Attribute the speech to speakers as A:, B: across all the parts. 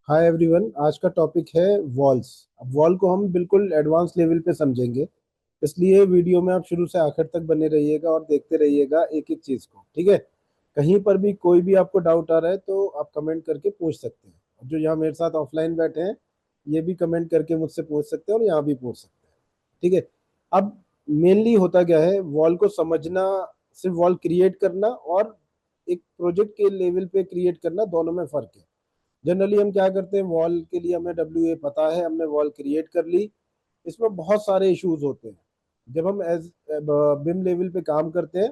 A: Hi everyone, आज का topic है वॉल्स। अब वॉल को हम बिल्कुल एडवांस लेवल पे समझेंगे, इसलिए वीडियो में आप शुरू से आखिर तक बने रहिएगा और देखते रहिएगा एक एक चीज को। ठीक है। कहीं पर भी कोई भी आपको डाउट आ रहा है तो आप कमेंट करके पूछ सकते हैं। और जो यहाँ मेरे साथ ऑफलाइन बैठे हैं, ये भी कमेंट करके मुझसे पूछ सकते हैं और यहाँ भी पूछ सकते हैं। ठीक है। अब मेनली होता क्या है, वॉल को समझना, सिर्फ वॉल क्रिएट करना और एक प्रोजेक्ट के लेवल पे क्रिएट करना, दोनों में फर्क है। जनरली हम क्या करते हैं, वॉल के लिए हमें डब्ल्यू ए पता है, हमने वॉल क्रिएट कर ली। इसमें बहुत सारे इश्यूज होते हैं। जब हम एज बिम लेवल पे काम करते हैं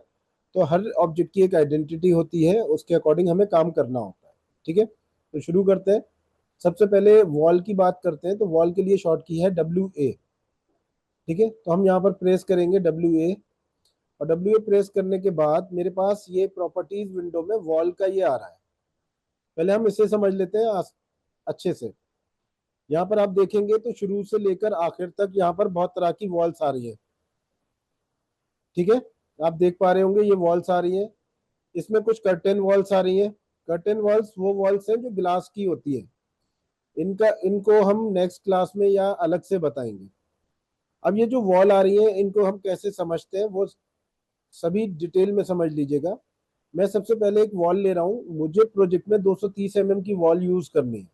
A: तो हर ऑब्जेक्ट की एक आइडेंटिटी होती है, उसके अकॉर्डिंग हमें काम करना होता है। ठीक है, तो शुरू करते हैं। सबसे पहले वॉल की बात करते हैं, तो वॉल के लिए शॉर्ट की है डब्ल्यू ए। ठीक है, तो हम यहाँ पर प्रेस करेंगे डब्ल्यू ए। और डब्ल्यू ए प्रेस करने के बाद मेरे पास ये प्रॉपर्टीज विंडो में वॉल का ये आ रहा है। पहले हम इसे समझ लेते हैं अच्छे से। यहाँ पर आप देखेंगे तो शुरू से लेकर आखिर तक यहाँ पर बहुत तरह की वॉल्स आ रही है। ठीक है, आप देख पा रहे होंगे ये वॉल्स आ रही है। इसमें कुछ कर्टेन वॉल्स आ रही है। कर्टेन वॉल्स वो वॉल्स हैं जो ग्लास की होती है। इनको हम नेक्स्ट क्लास में या अलग से बताएंगे। अब ये जो वॉल आ रही है, इनको हम कैसे समझते हैं वो सभी डिटेल में समझ लीजिएगा। मैं सबसे पहले एक वॉल ले रहा हूँ, मुझे प्रोजेक्ट में 230 की वॉल यूज करनी है।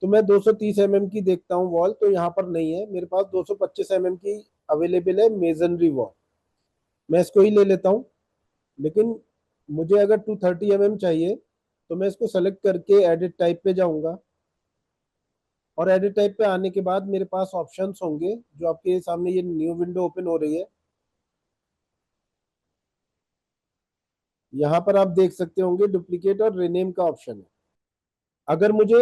A: तो मैं 230 की देखता हूँ वॉल, तो यहाँ पर नहीं है, मेरे पास 225 की अवेलेबल है मेजनरी वॉल। मैं इसको ही ले लेता हूँ। लेकिन मुझे अगर 230 चाहिए तो मैं इसको सेलेक्ट करके एडिट टाइप पे जाऊंगा। और एडिट टाइप पे आने के बाद मेरे पास ऑप्शंस होंगे, जो आपके सामने ये न्यू विंडो ओपन हो रही है। यहाँ पर आप देख सकते होंगे डुप्लीकेट और रिनेम का ऑप्शन है। अगर मुझे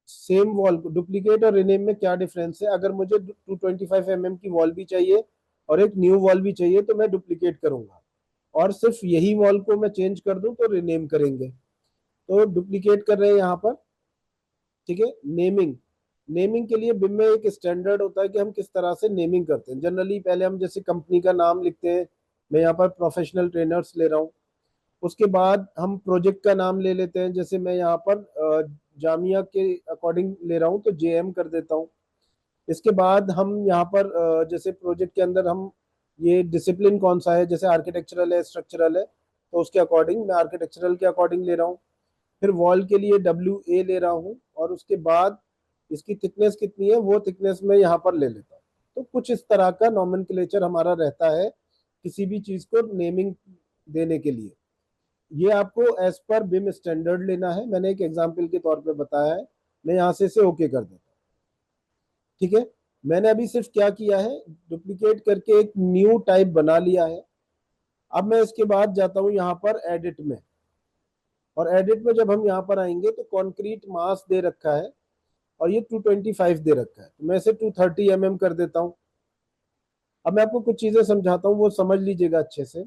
A: सेम वॉल को डुप्लीकेट और रिनेम में क्या डिफरेंस है, अगर मुझे 225 की वॉल भी चाहिए और एक न्यू वॉल भी चाहिए तो मैं डुप्लीकेट करूंगा। और सिर्फ यही वॉल को मैं चेंज कर दूं तो रिनेम करेंगे। तो डुप्लीकेट कर रहे हैं यहाँ पर। ठीक है। नेमिंग, नेमिंग के लिए बिम में एक स्टैंडर्ड होता है कि हम किस तरह से नेमिंग करते हैं। जनरली पहले हम जैसे कंपनी का नाम लिखते हैं। मैं यहाँ पर प्रोफेशनल ट्रेनर्स ले रहा हूँ। उसके बाद हम प्रोजेक्ट का नाम ले लेते हैं, जैसे मैं यहाँ पर जामिया के अकॉर्डिंग ले रहा हूँ तो जेएम कर देता हूँ। इसके बाद हम यहाँ पर जैसे प्रोजेक्ट के अंदर हम ये डिसिप्लिन कौन सा है, जैसे आर्किटेक्चरल है, स्ट्रक्चरल है, तो उसके अकॉर्डिंग मैं आर्किटेक्चरल के अकॉर्डिंग ले रहा हूँ। फिर वॉल के लिए डब्ल्यू ए ले रहा हूँ और उसके बाद इसकी थिकनेस कितनी है वो थिकनेस मैं यहाँ पर ले लेता हूँ। तो कुछ इस तरह का नॉमेनक्लेचर हमारा रहता है किसी भी चीज को नेमिंग देने के लिए। ये आपको एज पर बिम स्टैंडर्ड लेना है, मैंने एक एग्जांपल के तौर पे बताया है। मैं यहाँ से इसे ओके कर देता हूँ। ठीक है, मैंने अभी सिर्फ क्या किया है, डुप्लीकेट करके एक न्यू टाइप बना लिया है। अब मैं इसके बाद जाता हूँ यहाँ पर एडिट में। और एडिट में जब हम यहाँ पर आएंगे तो कॉन्क्रीट मास दे रखा है और ये 225 दे रखा है, तो मैं इसे 230 कर देता हूँ। अब मैं आपको कुछ चीजें समझाता हूँ, वो समझ लीजिएगा अच्छे से।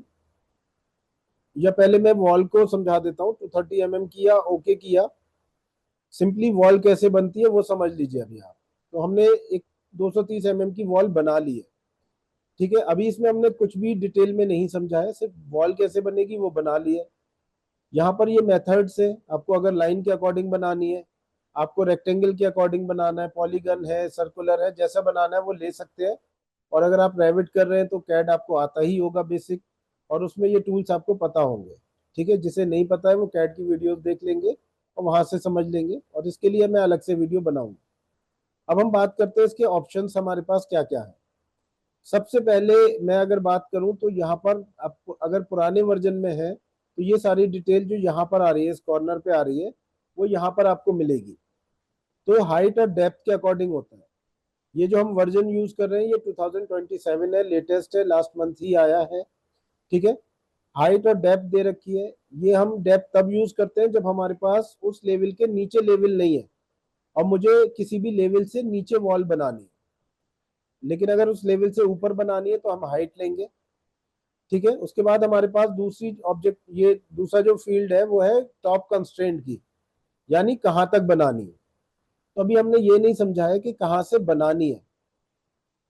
A: या पहले मैं वॉल को समझा देता हूँ। 230 किया, ओके किया। सिंपली वॉल कैसे बनती है वो समझ लीजिए अभी आप। तो हमने एक 230 की वॉल बना ली है। ठीक है, अभी इसमें हमने कुछ भी डिटेल में नहीं समझा है, सिर्फ वॉल कैसे बनेगी वो बना ली है। यहाँ पर ये मेथड्स है, आपको अगर लाइन के अकॉर्डिंग बनानी है, आपको रेक्टेंगल के अकॉर्डिंग बनाना है, पॉलीगन है, सर्कुलर है, जैसा बनाना है वो ले सकते हैं। और अगर आप रेविट कर रहे हैं तो कैड आपको आता ही होगा बेसिक, और उसमें ये टूल्स आपको पता होंगे। ठीक है, जिसे नहीं पता है वो कैड की वीडियोस देख लेंगे और वहां से समझ लेंगे, और इसके लिए मैं अलग से वीडियो बनाऊंगा। अब हम बात करते हैं इसके ऑप्शंस हमारे पास क्या क्या है। सबसे पहले मैं अगर बात करूं तो यहाँ पर आपको अगर पुराने वर्जन में है तो ये सारी डिटेल जो यहाँ पर आ रही है, इस कॉर्नर पे आ रही है, वो यहाँ पर आपको मिलेगी। तो हाइट और डेप्थ के अकॉर्डिंग होता है। ये जो हम वर्जन यूज कर रहे हैं ये 2027 है, लेटेस्ट है, लास्ट मंथ ही आया है। ठीक है, हाइट और डेप्थ दे रखी है। ये हम डेप्थ तब यूज करते हैं जब हमारे पास उस लेवल के नीचे लेवल नहीं है और मुझे किसी भी लेवल से नीचे वॉल बनानी है। लेकिन अगर उस लेवल से ऊपर बनानी है तो हम हाइट लेंगे। ठीक है, उसके बाद हमारे पास दूसरी ऑब्जेक्ट, ये दूसरा जो फील्ड है वो है टॉप कंस्ट्रेंट की, यानी कहाँ तक बनानी है। तो अभी हमने ये नहीं समझा है कि कहाँ से बनानी है।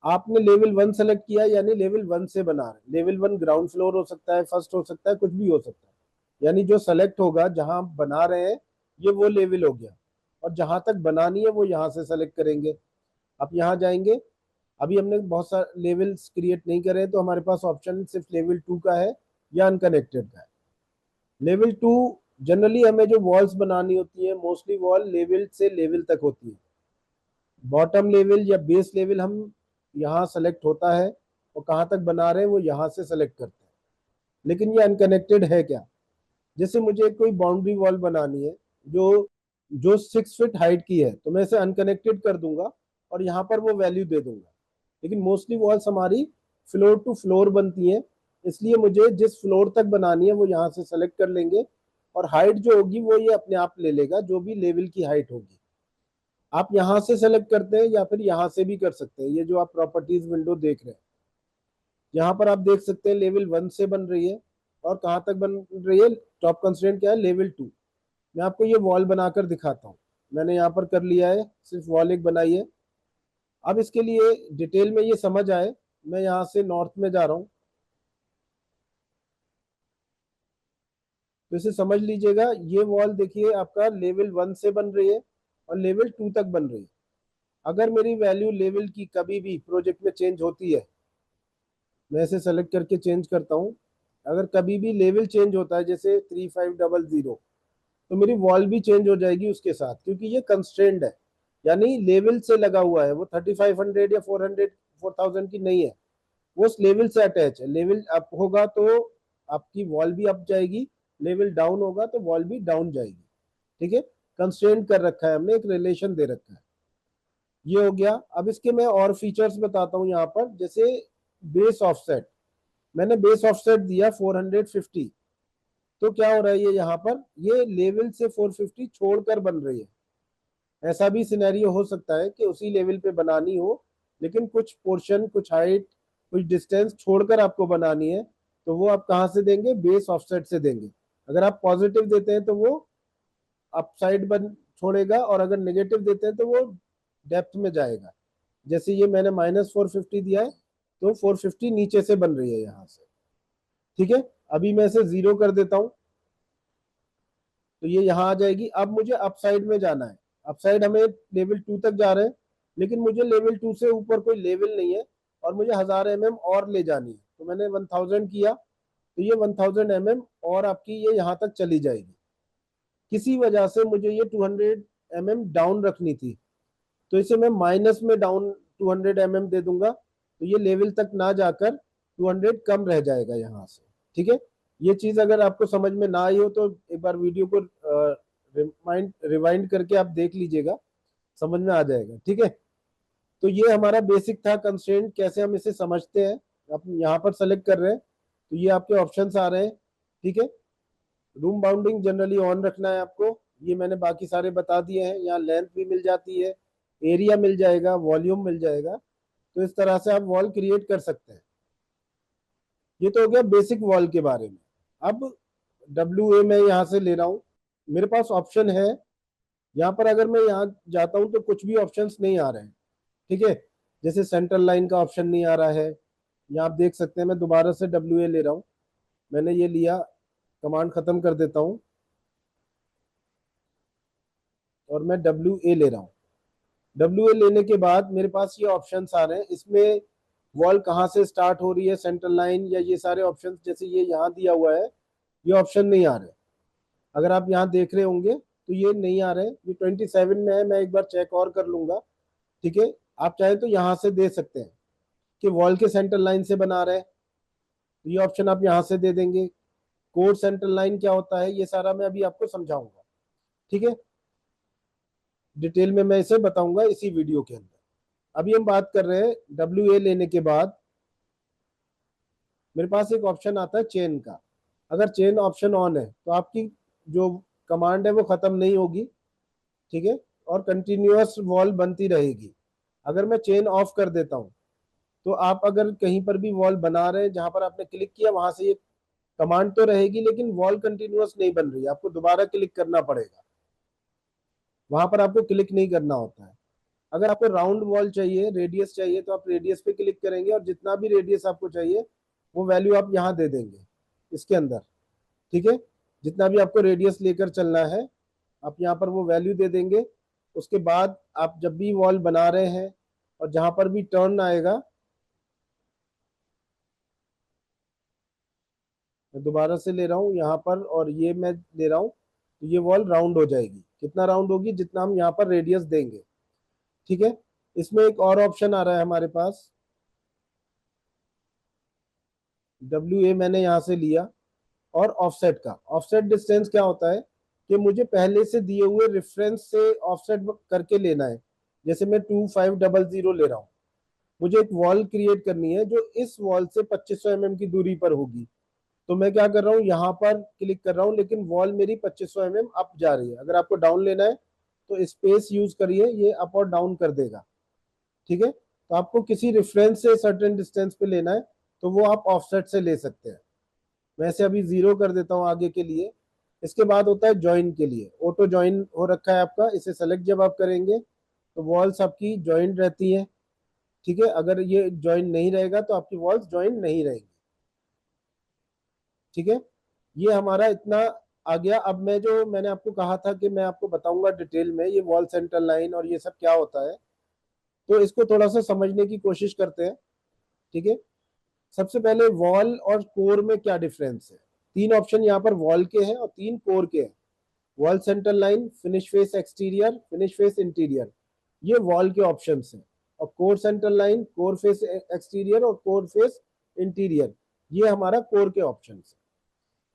A: आपने लेवल 1 सेलेक्ट किया यानी लेवल 1 से बना रहे हैं। लेवल 1 ग्राउंड फ्लोर हो सकता है, फर्स्ट हो सकता है, कुछ भी हो सकता है। यानी जो सेलेक्ट होगा जहां आप बना रहे हैं ये वो लेवल हो गया। और जहां तक बनानी है वो यहाँ से सेलेक्ट करेंगे। आप यहाँ जाएंगे, अभी हमने बहुत सारे लेवल्स क्रिएट नहीं करे तो हमारे पास ऑप्शन सिर्फ लेवल 2 का है या अनकनेक्टेड का है। लेवल 2 जनरली हमें जो वॉल्स बनानी होती है, मोस्टली वॉल लेवल से लेवल तक होती है। बॉटम लेवल या बेस लेवल हम यहाँ सेलेक्ट होता है, और कहाँ तक बना रहे हैं वो यहाँ से सेलेक्ट करते हैं। लेकिन ये अनकनेक्टेड है क्या? जैसे मुझे कोई बाउंड्री वॉल बनानी है जो जो 6 फीट हाइट की है, तो मैं इसे अनकनेक्टेड कर दूंगा और यहाँ पर वो वैल्यू दे दूंगा। लेकिन मोस्टली वॉल्स हमारी फ्लोर टू फ्लोर बनती हैं, इसलिए मुझे जिस फ्लोर तक बनानी है वो यहाँ से सेलेक्ट कर लेंगे, और हाइट जो होगी वो ये अपने आप ले लेगा, जो भी लेवल की हाइट होगी। आप यहाँ से सेलेक्ट करते हैं या फिर यहाँ से भी कर सकते हैं। ये जो आप प्रॉपर्टीज विंडो देख रहे हैं, यहाँ पर आप देख सकते हैं लेवल 1 से बन रही है, और कहाँ तक बन रही है, टॉप कंस्ट्रेंट क्या है, लेवल 2। मैं आपको ये वॉल बनाकर दिखाता हूँ। मैंने यहाँ पर कर लिया है, सिर्फ वॉल एक बनाई है। अब इसके लिए डिटेल में ये समझ आए, मैं यहाँ से नॉर्थ में जा रहा हूँ, तो इसे समझ लीजिएगा। ये वॉल देखिए आपका लेवल 1 से बन रही है और लेवल 2 तक बन रही है। अगर मेरी वैल्यू लेवल की कभी भी प्रोजेक्ट में चेंज होती है, मैं इसे सेलेक्ट करके चेंज करता हूँ, अगर कभी भी लेवल चेंज होता है जैसे 3500, तो मेरी वॉल भी चेंज हो जाएगी उसके साथ, क्योंकि ये कंस्ट्रेंड है, यानी लेवल से लगा हुआ है। वो 3500 या 4000 की नहीं है, वो उस लेवल से अटैच है। लेवल अप होगा तो आपकी वॉल भी अप जाएगी, लेवल डाउन होगा तो वॉल भी डाउन जाएगी। ठीक है, कंस्ट्रेंट कर रखा है हमने, एक रिलेशन दे रखा है। ये हो गया। अब इसके मैं और फीचर्स बताता हूँ यहाँ पर, जैसे बेस ऑफसेट। मैंने बेस ऑफसेट दिया 450, तो क्या हो रहा है, ये यहाँ पर ये लेवल से 450 छोड़कर बन रही है। ऐसा भी सिनेरियो हो सकता है कि उसी लेवल पे बनानी हो, लेकिन कुछ पोर्शन, कुछ हाइट, कुछ डिस्टेंस छोड़कर आपको बनानी है, तो वो आप कहाँ से देंगे, बेस ऑफसेट से देंगे। अगर आप पॉजिटिव देते हैं तो वो अपसाइड बन छोड़ेगा, और अगर नेगेटिव देते हैं तो वो डेप्थ में जाएगा। जैसे ये मैंने -450 दिया है, तो 450 नीचे से बन रही है यहाँ से। ठीक है, अभी मैं इसे 0 कर देता हूँ, तो ये यहाँ आ जाएगी। अब मुझे अपसाइड में जाना है, अपसाइड हमें लेवल 2 तक जा रहे हैं, लेकिन मुझे लेवल 2 से ऊपर कोई लेवल नहीं है, और मुझे 1000 और ले जानी है। तो मैंने 1000 किया, तो ये 1000 और आपकी ये यहाँ तक चली जाएगी। किसी वजह से मुझे ये 200 डाउन रखनी थी, तो इसे मैं माइनस में डाउन 200 दे दूंगा, तो ये लेवल तक ना जाकर 200 कम रह जाएगा यहाँ से। ठीक है, ये चीज अगर आपको समझ में ना आई हो तो एक बार वीडियो को रिवाइंड करके आप देख लीजिएगा, समझ में आ जाएगा। ठीक है, तो ये हमारा बेसिक था कंस्ट्रेंट, कैसे हम इसे समझते हैं। आप यहाँ पर सेलेक्ट कर रहे हैं तो ये आपके ऑप्शंस आ रहे हैं। ठीक है, रूम बाउंडिंग जनरली ऑन रखना है आपको, ये मैंने बाकी सारे बता दिए हैं। यहाँ लेंथ भी मिल जाती है, एरिया मिल जाएगा, वॉल्यूम मिल जाएगा, तो इस तरह से आप वॉल क्रिएट कर सकते हैं। ये तो हो गया बेसिक वॉल के बारे में। अब WA मैं यहाँ से ले रहा हूँ, मेरे पास ऑप्शन है यहाँ पर। अगर मैं यहाँ जाता हूँ तो कुछ भी ऑप्शंस नहीं आ रहे हैं। ठीक है, जैसे सेंट्रल लाइन का ऑप्शन नहीं आ रहा है। यहाँ आप देख सकते हैं, मैं दोबारा से WA ले रहा हूँ, मैंने ये लिया, कमांड खत्म कर देता हूँ, और मैं WA ले रहा हूँ। WA लेने के बाद मेरे पास ये ऑप्शंस आ रहे हैं, इसमें वॉल कहाँ से स्टार्ट हो रही है, सेंट्रल लाइन, या ये सारे ऑप्शंस जैसे ये यहाँ दिया हुआ है, ये ऑप्शन नहीं आ रहे। अगर आप यहाँ देख रहे होंगे तो ये नहीं आ रहे, ये 27 में है, मैं एक बार चेक और कर लूंगा। ठीक है, आप चाहे तो यहाँ से दे सकते हैं कि वॉल के सेंट्रल लाइन से बना रहे हैं, तो ये ऑप्शन आप यहाँ से दे देंगे। कोड सेंट्रल लाइन क्या होता है, ये सारा मैं अभी आपको समझाऊंगा। ठीक है, डिटेल में मैं इसे बताऊंगा इसी वीडियो के अंदर। अभी हम बात कर रहे हैं WA लेने के बाद मेरे पास एक ऑप्शन आता है चेन का। अगर चेन ऑप्शन ऑन है तो आपकी जो कमांड है वो खत्म नहीं होगी। ठीक है, और कंटिन्यूअस वॉल बनती रहेगी। अगर मैं चेन ऑफ कर देता हूं, तो आप अगर कहीं पर भी वॉल बना रहे हैं, जहां पर आपने क्लिक किया वहां से ये कमांड तो रहेगी, लेकिन वॉल कंटिन्यूअस नहीं बन रही, आपको दोबारा क्लिक करना पड़ेगा। वहां पर आपको क्लिक नहीं करना होता है। अगर आपको राउंड वॉल चाहिए, रेडियस चाहिए, तो आप रेडियस पे क्लिक करेंगे, और जितना भी रेडियस आपको चाहिए वो वैल्यू आप यहाँ दे देंगे इसके अंदर। ठीक है, जितना भी आपको रेडियस लेकर चलना है आप यहाँ पर वो वैल्यू दे देंगे। उसके बाद आप जब भी वॉल बना रहे हैं और जहां पर भी टर्न आएगा, मैं दोबारा से ले रहा हूँ यहाँ पर और ये मैं ले रहा हूँ, तो ये वॉल राउंड हो जाएगी। कितना राउंड होगी? जितना हम यहाँ पर रेडियस देंगे। ठीक है। इसमें एक और ऑप्शन आ रहा है हमारे पास, WA मैंने यहाँ से लिया, और ऑफसेट का। ऑफसेट डिस्टेंस क्या होता है कि मुझे पहले से दिए हुए रेफरेंस से ऑफसेट करके लेना है। जैसे मैं 2500 ले रहा हूँ, मुझे एक वॉल क्रिएट करनी है जो इस वॉल से 2500 mm की दूरी पर होगी। तो मैं क्या कर रहा हूँ, यहाँ पर क्लिक कर रहा हूँ, लेकिन वॉल मेरी 2500 mm अप जा रही है। अगर आपको डाउन लेना है तो स्पेस यूज करिए, ये अप और डाउन कर देगा। ठीक है। तो आपको किसी रेफरेंस से सर्टेन डिस्टेंस पे लेना है तो वो आप ऑफसेट से ले सकते हैं। मैं इसे अभी 0 कर देता हूँ आगे के लिए। इसके बाद होता है ज्वाइन के लिए। ऑटो ज्वाइन हो रखा है आपका, इसे सेलेक्ट जब आप करेंगे तो वॉल्स आपकी ज्वाइन रहती हैं। ठीक है। अगर ये ज्वाइन नहीं रहेगा तो आपकी वॉल्स ज्वाइन नहीं रहेंगी। ठीक है। ये हमारा इतना आ गया। अब मैं जो मैंने आपको कहा था कि मैं आपको बताऊंगा डिटेल में ये वॉल सेंटर लाइन और ये सब क्या होता है, तो इसको थोड़ा सा समझने की कोशिश करते हैं। ठीक है। सबसे पहले वॉल और कोर में क्या डिफरेंस है? 3 ऑप्शन यहाँ पर वॉल के हैं और 3 कोर के हैं। Wall centre line, finish face exterior, finish face interior, ये वॉल के ऑप्शन हैं। और core centre line, core face exterior और कोर फेस इंटीरियर, ये हमारा कोर के ऑप्शन है।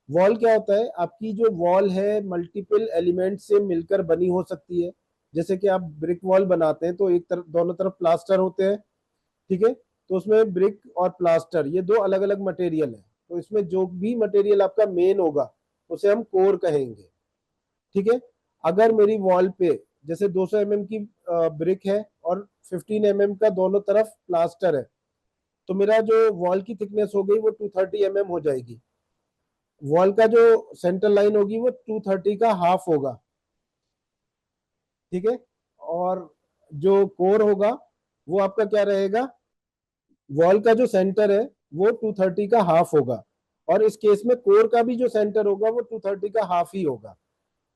A: वॉल क्या होता है? आपकी जो वॉल है मल्टीपल एलिमेंट से मिलकर बनी हो सकती है। जैसे कि आप ब्रिक वॉल बनाते हैं तो एक तरफ, दोनों तरफ प्लास्टर होते हैं। ठीक है। तो उसमें ब्रिक और प्लास्टर, ये दो अलग अलग मटेरियल है। तो इसमें जो भी मटेरियल आपका मेन होगा उसे हम कोर कहेंगे। ठीक है। अगर मेरी वॉल पे जैसे 200 mm की ब्रिक है और 15 mm का दोनों तरफ प्लास्टर है, तो मेरा जो वॉल की थिकनेस हो गई वो 230 mm हो जाएगी। वॉल का जो सेंटर लाइन होगी वो 230 का हाफ होगा। ठीक है। और जो कोर होगा वो आपका क्या रहेगा? वॉल का जो सेंटर है वो 230 का हाफ होगा, और इस केस में कोर का भी जो सेंटर होगा वो 230 का हाफ ही होगा।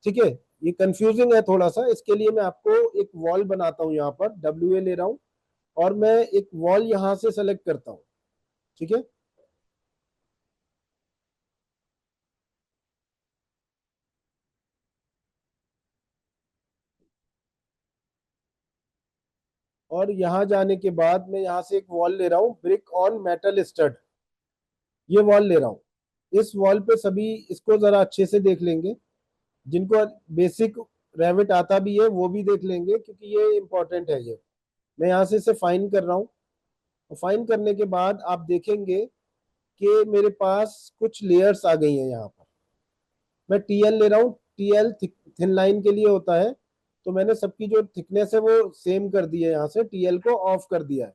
A: ठीक है। ये कंफ्यूजिंग है थोड़ा सा, इसके लिए मैं आपको एक वॉल बनाता हूं। यहाँ पर WA ले रहा हूं और मैं एक वॉल यहां से सेलेक्ट करता हूं। ठीक है। और यहां जाने के बाद मैं यहां से एक वॉल ले रहा हूं, ब्रिक ऑन मेटल स्टड, ये वॉल ले रहा हूं। इस वॉल पे सभी, इसको जरा अच्छे से देख लेंगे, जिनको बेसिक रेविट आता भी है वो भी देख लेंगे, क्योंकि ये इंपॉर्टेंट है। ये मैं यहाँ से इसे फाइन कर रहा हूँ। फाइन करने के बाद आप देखेंगे कि मेरे पास कुछ लेयर्स आ गई हैं यहाँ पर। मैं TL ले रहा हूँ। TL थिन लाइन के लिए होता है, तो मैंने सबकी जो थिकनेस है वो सेम कर दी है, यहाँ से TL को ऑफ कर दिया है।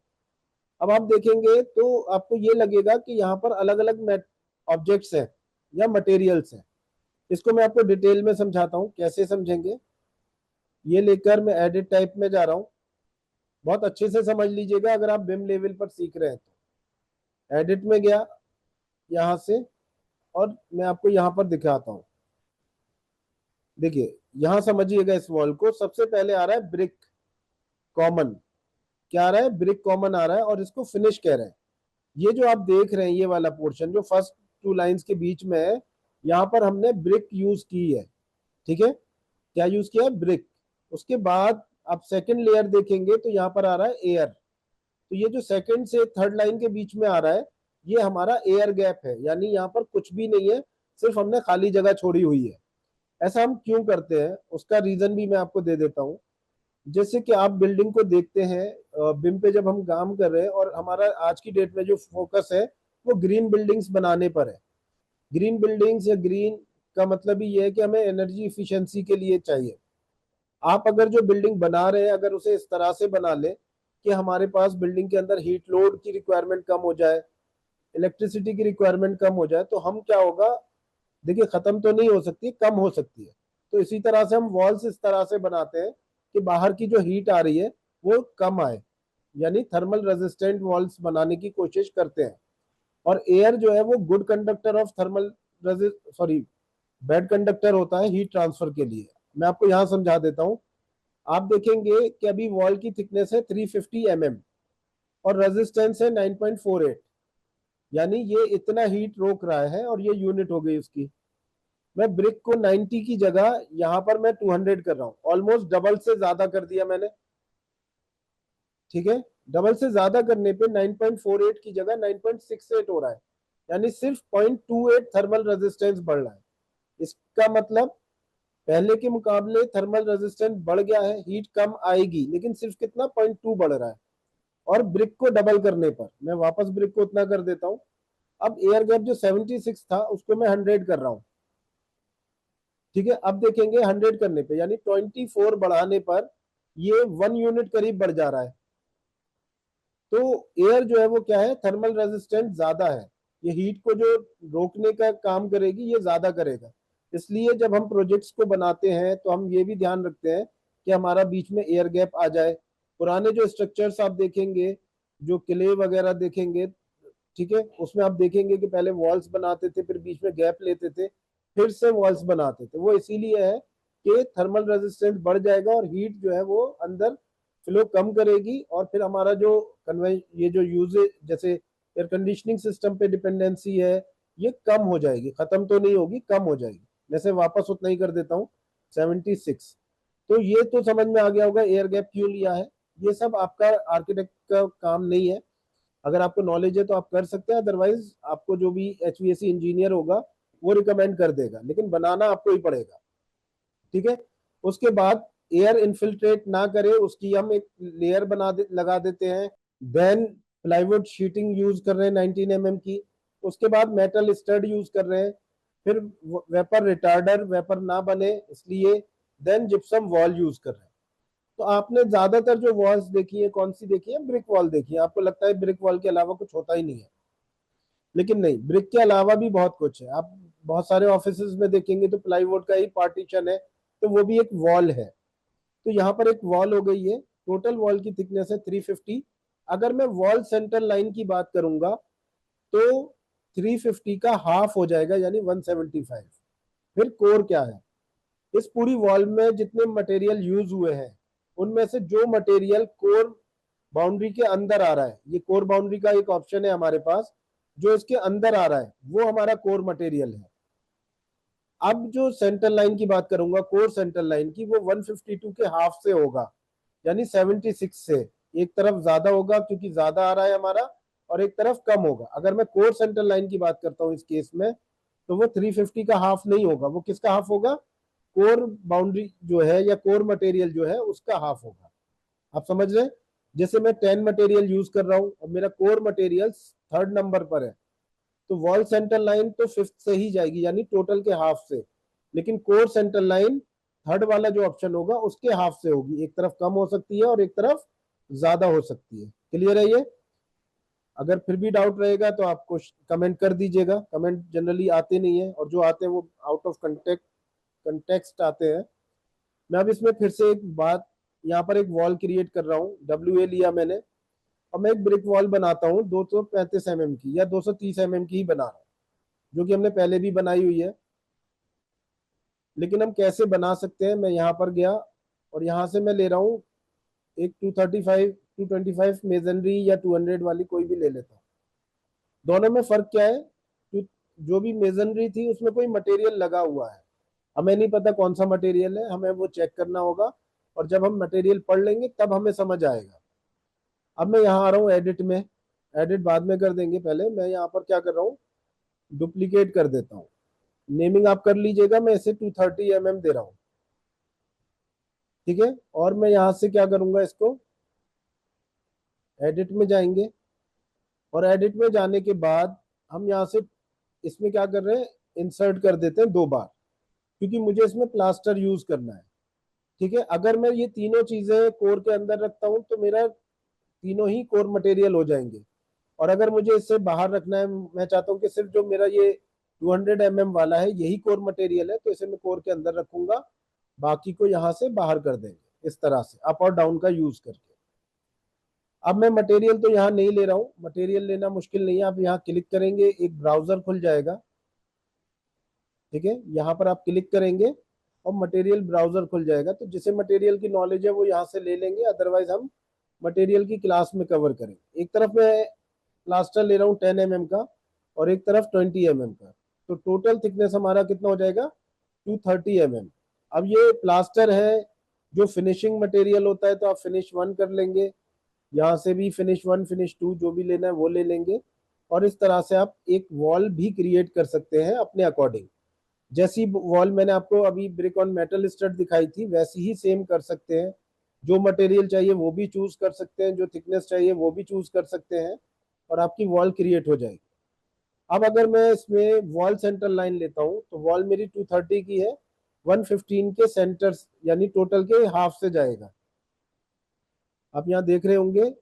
A: अब आप देखेंगे तो आपको ये लगेगा कि यहाँ पर अलग अलग ऑब्जेक्ट्स हैं या मटेरियल्स हैं। इसको मैं आपको डिटेल में समझाता हूँ कैसे समझेंगे। ये लेकर मैं एडिट टाइप में जा रहा हूँ। बहुत अच्छे से समझ लीजिएगा अगर आप बिम लेवल पर सीख रहे हैं तो। एडिट में गया यहाँ से, और मैं आपको यहाँ पर दिखाता हूँ। देखिए, यहाँ समझिएगा इस वॉल को। सबसे पहले आ रहा है ब्रिक कॉमन। क्या आ रहा है? ब्रिक कॉमन आ रहा है, और इसको फिनिश कह रहे हैं। ये जो आप देख रहे हैं ये वाला पोर्शन जो फर्स्ट 2 लाइंस के बीच में है, यहाँ पर हमने ब्रिक यूज की है। ठीक है। क्या यूज किया है? ब्रिक। उसके बाद आप सेकंड लेयर देखेंगे तो यहाँ पर आ रहा है एयर। तो ये जो सेकंड से थर्ड लाइन के बीच में आ रहा है, ये हमारा एयर गैप है, यानी यहाँ पर कुछ भी नहीं है, सिर्फ हमने खाली जगह छोड़ी हुई है। ऐसा हम क्यों करते हैं उसका रीजन भी मैं आपको दे देता हूँ। जैसे कि आप बिल्डिंग को देखते हैं, बिम पे जब हम काम कर रहे हैं, और हमारा आज की डेट में जो फोकस है वो ग्रीन बिल्डिंग्स बनाने पर है। ग्रीन बिल्डिंग्स या ग्रीन का मतलब ही ये है कि हमें एनर्जी इफिशियंसी के लिए चाहिए। आप अगर जो बिल्डिंग बना रहे हैं अगर उसे इस तरह से बना ले कि हमारे पास बिल्डिंग के अंदर हीट लोड की रिक्वायरमेंट कम हो जाए, इलेक्ट्रिसिटी की रिक्वायरमेंट कम हो जाए, तो हम क्या होगा, देखिए खत्म तो नहीं हो सकती, कम हो सकती है। तो इसी तरह से हम वॉल्स इस तरह से बनाते हैं कि बाहर की जो हीट आ रही है वो कम आए, यानी थर्मल रेजिस्टेंट वॉल्स बनाने की कोशिश करते हैं। और एयर जो है वो good conductor of thermal, sorry, bad conductor होता है हीट ट्रांसफर के लिए। मैं आपको यहाँ समझा देता हूँ। आप देखेंगे कि अभी वॉल की थिकनेस है 350 mm और रेजिस्टेंस है 9.48, यानी ये इतना हीट रोक रहा है और ये यूनिट हो गई उसकी। मैं ब्रिक को 90 की जगह यहाँ पर मैं 200 कर रहा हूँ, ऑलमोस्ट डबल से ज्यादा कर दिया मैंने। ठीक है, डबल से ज्यादा करने पे 9.48 की जगह 9.68 हो रहा है, यानी सिर्फ 0.28 थर्मल रेजिस्टेंस बढ़ रहा है। इसका मतलब पहले के मुकाबले थर्मल रेजिस्टेंस बढ़ गया है, हीट कम आएगी, लेकिन सिर्फ कितना 0.2 बढ़ रहा है। और ब्रिक को डबल करने पर मैं वापस ब्रिक को उतना कर देता हूं। अब एयर गैप जो 76 था उसको मैं 100 कर रहा हूं। ठीक है, अब देखेंगे 100 करने पे यानी 24 बढ़ाने पर ये 1 यूनिट करीब बढ़ जा रहा है। तो एयर जो है वो क्या है, थर्मल रेजिस्टेंट ज्यादा है, ये हीट को जो रोकने का काम करेगी ये ज्यादा करेगा। इसलिए जब हम प्रोजेक्ट्स को बनाते हैं तो हम ये भी ध्यान रखते हैं कि हमारा बीच में एयर गैप आ जाए। पुराने जो स्ट्रक्चर्स आप देखेंगे, जो किले वगैरह देखेंगे, ठीक है, उसमें आप देखेंगे कि पहले वॉल्स बनाते थे, फिर बीच में गैप लेते थे, फिर से वॉल्स बनाते थे। वो इसीलिए है कि थर्मल रेजिस्टेंस बढ़ जाएगा और हीट जो है वो अंदर फ्लो कम करेगी, और फिर हमारा जो ये जो यूजेज जैसे एयर कंडीशनिंग सिस्टम पे डिपेंडेंसी है ये कम हो जाएगी, खत्म तो नहीं होगी, कम हो जाएगी। जैसे वापस उतना ही कर देता हूँ 76। तो ये तो समझ में आ गया होगा एयर गैप क्यों लिया है। ये सब आपका आर्किटेक्ट का काम नहीं है, अगर आपको नॉलेज है तो आप कर सकते हैं, अदरवाइज आपको जो भी एचवीएसी इंजीनियर होगा वो रिकमेंड कर देगा, लेकिन बनाना आपको ही पड़ेगा। ठीक है, उसके बाद एयर इन्फिल्ट्रेट ना करे उसकी हम एक लेयर लगा देते हैं। देन प्लाईवुड शीटिंग यूज कर रहे हैं 19 mm की। उसके बाद मेटल स्टड यूज कर रहे हैं। फिर वेपर रिटार्डर, वेपर ना बने इसलिए। देन जिप्सम वॉल यूज कर रहे हैं। तो आपने ज्यादातर जो वॉल्स देखी है कौन सी देखी है, ब्रिक वॉल देखी है। आपको लगता है ब्रिक वॉल के अलावा कुछ होता ही नहीं है, लेकिन नहीं, ब्रिक के अलावा भी बहुत कुछ है। आप बहुत सारे ऑफिसेज में देखेंगे तो प्लाईवुड का ही पार्टीशन है, तो वो भी एक वॉल है। तो यहाँ पर एक वॉल हो गई है, टोटल वॉल की थिकनेस है 350। अगर मैं वॉल सेंटर लाइन की बात करूंगा तो 350 का हाफ हो जाएगा, यानी 175। फिर कोर क्या है, इस पूरी वॉल में जितने मटेरियल यूज हुए हैं उनमें से जो मटेरियल कोर बाउंड्री के अंदर आ रहा है, ये कोर बाउंड्री का एक ऑप्शन है हमारे पास, जो इसके अंदर आ रहा है वो हमारा कोर मटेरियल है। अब जो सेंटर लाइन की बात करूंगा, कोर सेंटर लाइन की, वो 152 के हाफ से होगा, यानी 76 से। एक तरफ ज्यादा होगा क्योंकि ज्यादा आ रहा है हमारा, और एक तरफ कम होगा। अगर मैं कोर सेंटर लाइन की बात करता हूं इस केस में, तो वो 350 का हाफ नहीं होगा। वो किसका हाफ होगा, कोर बाउंड्री जो है या कोर मटेरियल जो है उसका हाफ होगा। आप समझ रहे हैं, जैसे मैं 10 मटेरियल यूज कर रहा हूं और मेरा कोर मटेरियल 3rd नंबर पर है, तो वॉल सेंटर लाइन तो 5th से ही जाएगी, यानी टोटल के हाफ से। लेकिन कोर सेंटर लाइन 3rd वाला जो ऑप्शन होगा उसके हाफ से होगी। एक तरफ कम हो सकती है और एक तरफ ज्यादा हो सकती है। क्लियर है ये? अगर फिर भी डाउट रहेगा तो आप कुछ कमेंट कर दीजिएगा। कमेंट जनरली आते नहीं है, और जो आते हैं वो आउट ऑफ कंटेक्स्ट आते हैं। मैं अब इसमें फिर से एक बात, यहाँ पर एक वॉल क्रिएट कर रहा हूँ, WA लिया मैंने, और मैं एक ब्रिक वॉल बनाता हूँ 235 mm की या 230 mm की ही बना रहा हूँ, जो कि हमने पहले भी बनाई हुई है। लेकिन हम कैसे बना सकते हैं, मैं यहाँ पर गया और यहाँ से मैं ले रहा हूँ एक 225 मेजनरी या 200 वाली कोई भी ले लेता हूँ। दोनों में फर्क क्या है, जो भी मेजनरी थी उसमें कोई मटेरियल लगा हुआ है, हमें नहीं पता कौन सा मटेरियल है, हमें वो चेक करना होगा, और जब हम मटेरियल पढ़ लेंगे तब हमें समझ आएगा। अब मैं यहाँ आ रहा हूँ एडिट में, एडिट बाद में कर देंगे, पहले मैं यहाँ पर क्या कर रहा हूँ, डुप्लीकेट कर देता हूँ। नेमिंग आप कर लीजिएगा, मैं इसे 230 mm दे रहा हूँ। ठीक है, और मैं यहाँ से क्या करूंगा, इसको एडिट में जाएंगे, और एडिट में जाने के बाद हम यहाँ से इसमें क्या कर रहे हैं, इंसर्ट कर देते हैं 2 बार, क्योंकि मुझे इसमें प्लास्टर यूज करना है। ठीक है, अगर मैं ये तीनों चीजें कोर के अंदर रखता हूं तो मेरा तीनों ही कोर मटेरियल हो जाएंगे। और अगर मुझे इससे बाहर रखना है, मैं चाहता हूं कि सिर्फ जो मेरा ये 200 mm वाला है यही कोर मटेरियल है, तो इसे मैं कोर के अंदर रखूंगा, बाकी को यहाँ से बाहर कर देंगे, इस तरह से अप और डाउन का यूज करके। अब मैं मटेरियल तो यहाँ नहीं ले रहा हूँ, मटेरियल लेना मुश्किल नहीं है। आप यहाँ क्लिक करेंगे, एक ब्राउजर खुल जाएगा। ठीक है, यहाँ पर आप क्लिक करेंगे और मटेरियल ब्राउजर खुल जाएगा। तो जिसे मटेरियल की नॉलेज है वो यहाँ से ले लेंगे, अदरवाइज हम मटेरियल की क्लास में कवर करेंगे। एक तरफ मैं प्लास्टर ले रहा हूँ 10 mm का और एक तरफ 20 mm का, तो टोटल थिकनेस हमारा कितना हो जाएगा 230 mm। अब ये प्लास्टर है, जो फिनिशिंग मटेरियल होता है तो आप फिनिश 1 कर लेंगे, यहाँ से भी फिनिश 1 फिनिश 2 जो भी लेना है वो ले लेंगे। और इस तरह से आप एक वॉल भी क्रिएट कर सकते हैं अपने अकॉर्डिंग। जैसी वॉल मैंने आपको अभी ब्रिक ऑन मेटल स्टड दिखाई थी वैसी ही सेम कर सकते हैं। जो मटेरियल चाहिए वो भी चूज कर सकते हैं, जो थिकनेस चाहिए वो भी चूज कर सकते हैं, और आपकी वॉल क्रिएट हो जाएगी। अब अगर मैं इसमें वॉल सेंटर लाइन लेता हूं तो वॉल मेरी 230 की है, 115 के सेंटर यानी टोटल के हाफ से जाएगा। आप यहाँ देख रहे होंगे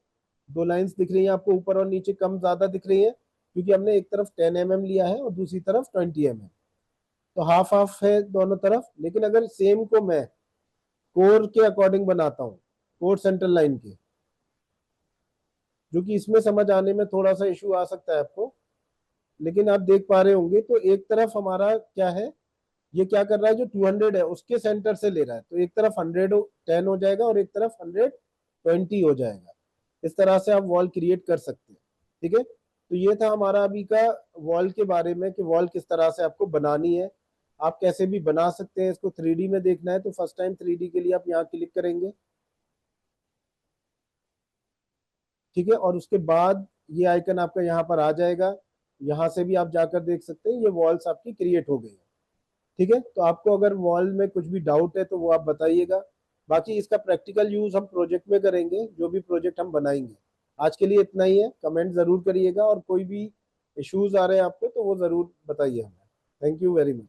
A: दो लाइंस दिख रही हैं आपको, ऊपर और नीचे कम ज्यादा दिख रही है, क्योंकि हमने एक तरफ 10 mm लिया है और दूसरी तरफ 20 mm। तो हाफ हाफ है दोनों तरफ। लेकिन अगर सेम को मैं कोर के अकॉर्डिंग बनाता हूँ, कोर सेंटर लाइन के, जो कि इसमें समझ आने में थोड़ा सा इशू आ सकता है आपको, लेकिन आप देख पा रहे होंगे तो एक तरफ हमारा क्या है, ये क्या कर रहा है, जो 200 है उसके सेंटर से ले रहा है, तो एक तरफ 110 हो जाएगा और एक तरफ 120 हो जाएगा। इस तरह से आप वॉल क्रिएट कर सकते हैं। ठीक है, तो ये था हमारा अभी का वॉल के बारे में कि वॉल किस तरह से आपको बनानी है। आप कैसे भी बना सकते हैं। इसको 3D में देखना है तो फर्स्ट टाइम 3D के लिए आप यहाँ क्लिक करेंगे। ठीक है, और उसके बाद ये आइकन आपका यहाँ पर आ जाएगा, यहाँ से भी आप जाकर देख सकते हैं ये वॉल्स आपकी क्रिएट हो गई है। ठीक है, तो आपको अगर वॉल में कुछ भी डाउट है तो वो आप बताइएगा। बाकी इसका प्रैक्टिकल यूज हम प्रोजेक्ट में करेंगे, जो भी प्रोजेक्ट हम बनाएंगे। आज के लिए इतना ही है, कमेंट जरूर करिएगा और कोई भी इश्यूज आ रहे हैं आपको तो वो जरूर बताइए हमें। Thank you very much.